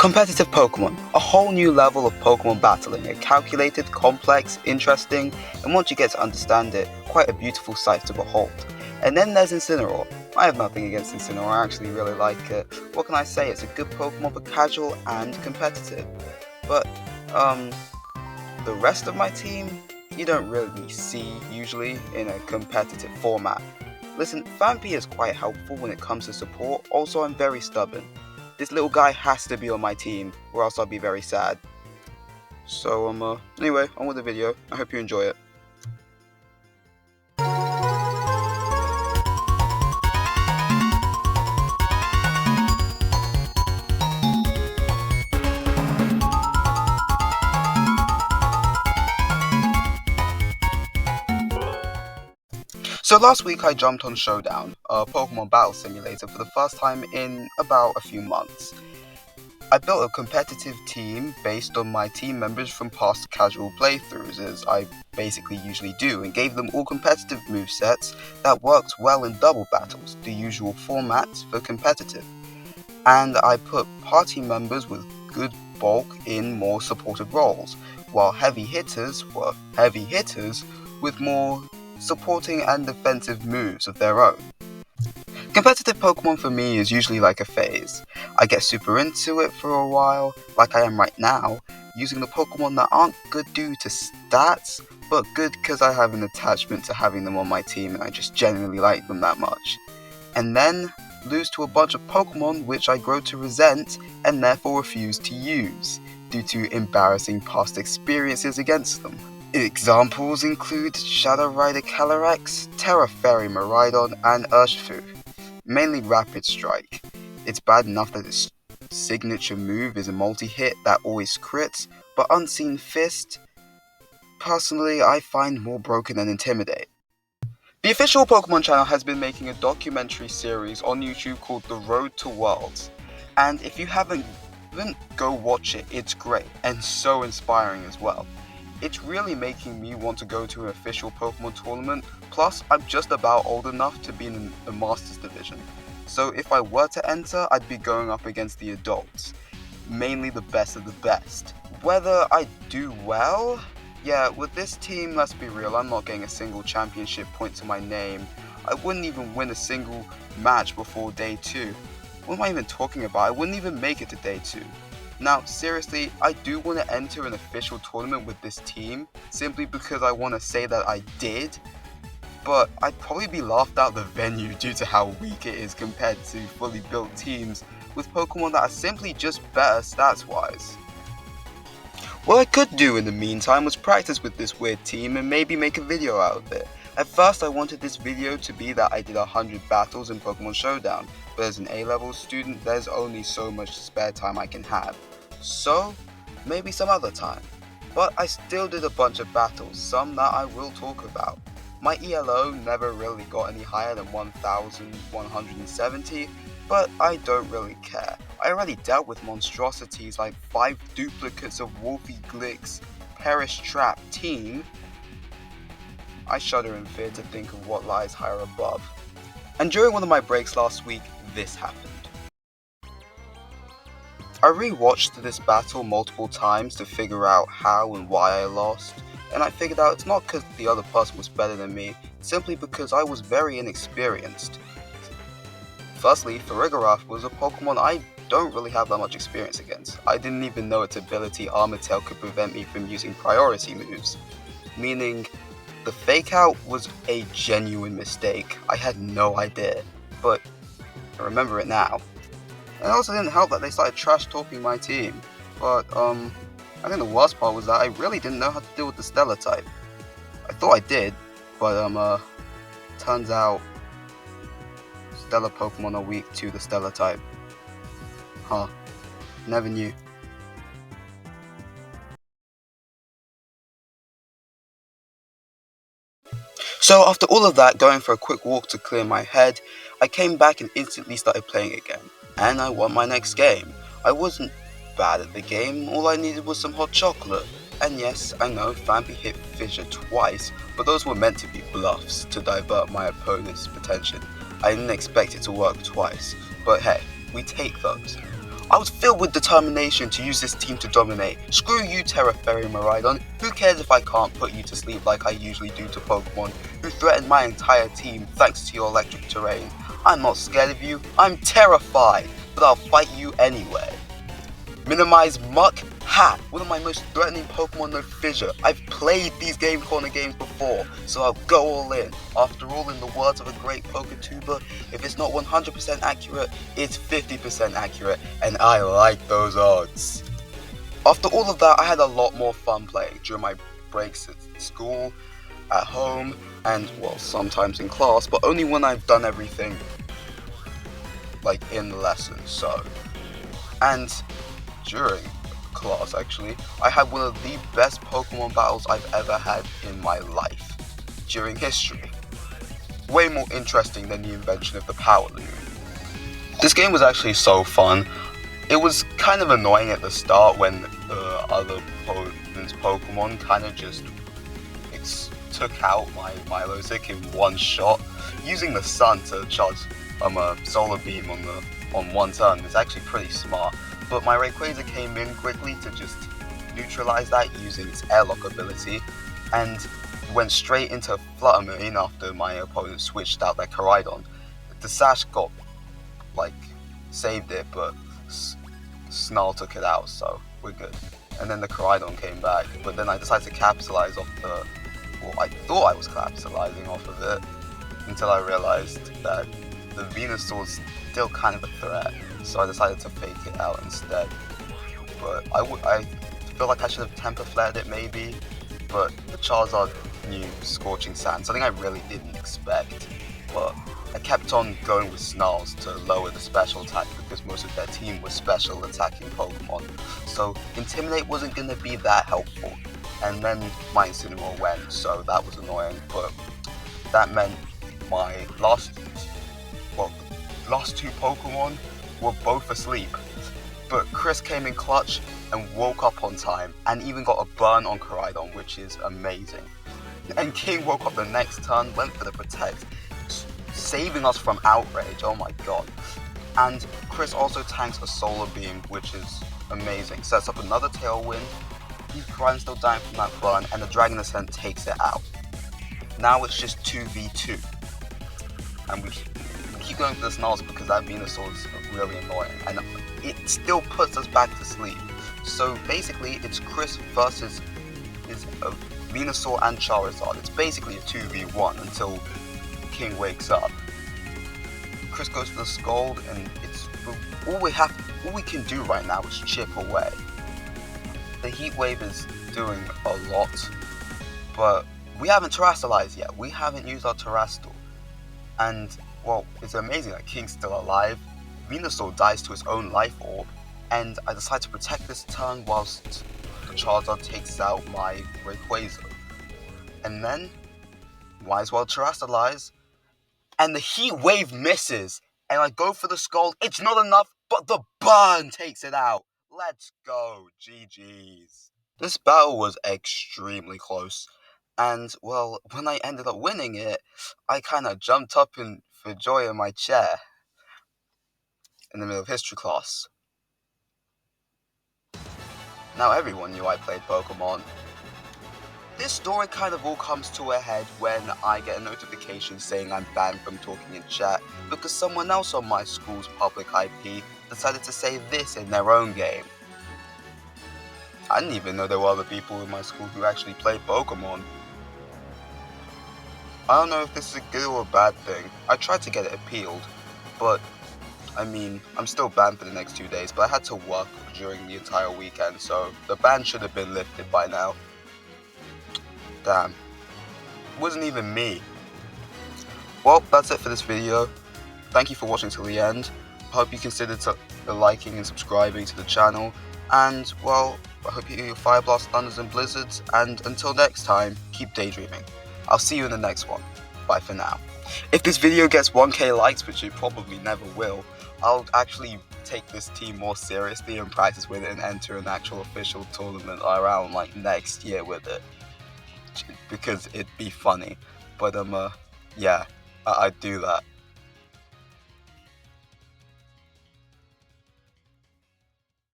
Competitive Pokemon, a whole new level of Pokemon battling, a calculated, complex, interesting, and once you get to understand it, quite a beautiful sight to behold. And then there's Incineroar. I have nothing against Incineroar, I actually really like it. What can I say, it's a good Pokemon for casual and competitive. But, the rest of my team, you don't really see usually in a competitive format. Listen, Vampy is quite helpful when it comes to support, also I'm very stubborn. This little guy has to be on my team, or else I'll be very sad. So, anyway, on with the video. I hope you enjoy it. So last week I jumped on Showdown, a Pokemon battle simulator, for the first time in about a few months. I built a competitive team based on my team members from past casual playthroughs, as I basically usually do, and gave them all competitive movesets that worked well in double battles, the usual format for competitive. And I put party members with good bulk in more supportive roles, while heavy hitters were heavy hitters with more supporting and defensive moves of their own. Competitive Pokemon for me is usually like a phase. I get super into it for a while, like I am right now, using the Pokemon that aren't good due to stats, but good because I have an attachment to having them on my team and I just genuinely like them that much. And then lose to a bunch of Pokemon which I grow to resent and therefore refuse to use, due to embarrassing past experiences against them. Examples include Shadow Rider Calyrex, Terra Fairy Miraidon, and Urshifu. Mainly Rapid Strike. It's bad enough that its signature move is a multi-hit that always crits, but Unseen Fist, personally, I find more broken than Intimidate. The official Pokemon channel has been making a documentary series on YouTube called The Road to Worlds, and if you haven't, then go watch it, it's great, and so inspiring as well. It's really making me want to go to an official Pokemon tournament, plus I'm just about old enough to be in the Masters Division. So if I were to enter, I'd be going up against the adults, mainly the best of the best. Whether I do well? Yeah, with this team, let's be real, I'm not getting a single championship point to my name. I wouldn't even win a single match before day 2. What am I even talking about? I wouldn't even make it to day 2. Now, seriously, I do want to enter an official tournament with this team, simply because I want to say that I did, but I'd probably be laughed out the venue due to how weak it is compared to fully built teams with Pokemon that are simply just better stats-wise. What I could do in the meantime was practice with this weird team and maybe make a video out of it. At first I wanted this video to be that I did 100 battles in Pokemon Showdown, but as an A-level student there's only so much spare time I can have. So, maybe some other time. But I still did a bunch of battles, some that I will talk about. My ELO never really got any higher than 1170, but I don't really care. I already dealt with monstrosities like 5 duplicates of Wolfie Glick's Perish Trap team. I shudder in fear to think of what lies higher above. And during one of my breaks last week, this happened. I re-watched this battle multiple times to figure out how and why I lost, and I figured out it's not because the other person was better than me, simply because I was very inexperienced. Firstly, Farigiraf was a Pokemon I don't really have that much experience against. I didn't even know its ability Armor Tail could prevent me from using priority moves, meaning the fake out was a genuine mistake. I had no idea, but I remember it now. And it also didn't help that they started trash talking my team, but I think the worst part was that I really didn't know how to deal with the Stellar type. I thought I did, but turns out Stellar Pokemon are weak to the Stellar type. Huh, never knew. So after all of that, going for a quick walk to clear my head, I came back and instantly started playing again. And I won my next game. I wasn't bad at the game, all I needed was some hot chocolate. And yes, I know Vampy hit Fissure twice, but those were meant to be bluffs to divert my opponent's attention. I didn't expect it to work twice, but hey, we take those. I was filled with determination to use this team to dominate. Screw you, Terra Fairy Miraidon. Who cares if I can't put you to sleep like I usually do to Pokemon who threatened my entire team thanks to your electric terrain? I'm not scared of you, I'm terrified, but I'll fight you anyway. Minimize Muck? Ha! One of my most threatening Pokemon, no fissure. I've played these Game Corner games before, so I'll go all in. After all, in the words of a great PokeTuber, if it's not 100% accurate, it's 50% accurate, and I like those odds. After all of that, I had a lot more fun playing during my breaks at school, at home, and, well, sometimes in class, but only when I've done everything, like, in the lesson, so. And during class, actually, I had one of the best Pokemon battles I've ever had in my life during history. Way more interesting than the invention of the Power Loom. This game was actually so fun. It was kind of annoying at the start when the other opponent's Pokemon kind of just took out my Milotic in one shot. Using the sun to charge a Solar Beam on one turn is actually pretty smart. But my Rayquaza came in quickly to just neutralize that using its airlock ability, and went straight into Flutter Mane after my opponent switched out their Koraidon. The Sash got, saved it, but Snarl took it out, so we're good. And then the Koraidon came back, but then I decided to capitalize off I thought I was capitalizing off of it, until I realized that the Venusaur's still kind of a threat, so I decided to fake it out instead. But I feel like I should have Temper Flared it maybe, but the Charizard knew Scorching Sand, something I really didn't expect. But I kept on going with Snarls to lower the special attack because most of their team was special attacking Pokemon, so Intimidate wasn't going to be that helpful. And then my Incineroar went, so that was annoying, but that meant my last two Pokemon were both asleep. But Chris came in clutch and woke up on time, and even got a burn on Koraidon, which is amazing. And King woke up the next turn, went for the Protect, saving us from Outrage, oh my god. And Chris also tanks a Solar Beam, which is amazing. Sets up another Tailwind, Koraidon's still dying from that burn, and the Dragon Ascent takes it out. Now it's just 2v2. And we keep going for the Snarls because that Venusaur is really annoying, and it still puts us back to sleep. So basically, it's Chris versus Venusaur and Charizard. It's basically a 2v1 until King wakes up. Chris goes for the Scald, and it's all we can do right now is chip away. The Heat Wave is doing a lot, but we haven't Terastallized yet. We haven't used our Terastal, and well, it's amazing that King's still alive. Venusaur dies to his own Life Orb, and I decide to protect this turn whilst the Charizard takes out my Rayquaza. And then, might as well Terastallize, and the Heat Wave misses, and I go for the Scald. It's not enough, but the burn takes it out. Let's go, GG's. This battle was extremely close, and well, when I ended up winning it, I kind of jumped up for joy in my chair in the middle of history class. Now everyone knew I played Pokemon. This story kind of all comes to a head when I get a notification saying I'm banned from talking in chat because someone else on my school's public IP decided to say this in their own game. I didn't even know there were other people in my school who actually played Pokemon. I don't know if this is a good or a bad thing. I tried to get it appealed, but I mean, I'm still banned for the next 2 days, but I had to work during the entire weekend, so the ban should have been lifted by now. Damn. It wasn't even me. Well, that's it for this video. Thank you for watching till the end. I hope you consider liking and subscribing to the channel. And, well, I hope you get your Fire Blast, Thunders, and Blizzards. And until next time, keep daydreaming. I'll see you in the next one. Bye for now. If this video gets 1k likes, which it probably never will, I'll actually take this team more seriously and practice with it and enter an actual official tournament around next year with it. Because it'd be funny. But yeah, I'd do that.